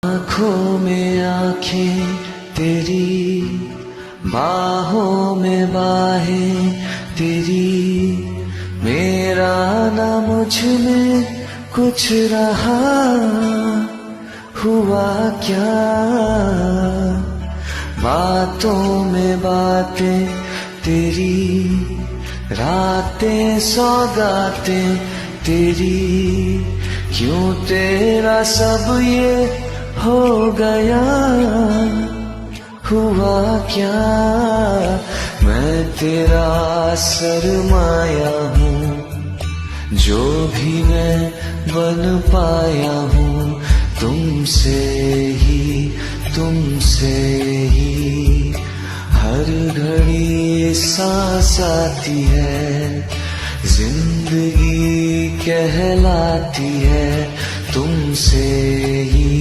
आँखों में आँखें तेरी, बाहों में बाहें तेरी, मेरा ना मुझ में कुछ रहा, हुआ क्या। बातों में बातें तेरी, रातें सौगातें तेरी, क्यों तेरा सब ये हो गया, हुआ क्या। मैं तेरा सरमाया हूँ, जो भी मैं बन पाया हूँ तुमसे ही, तुमसे ही। हर घड़ी सांस आती है, जिंदगी कहलाती है तुमसे ही।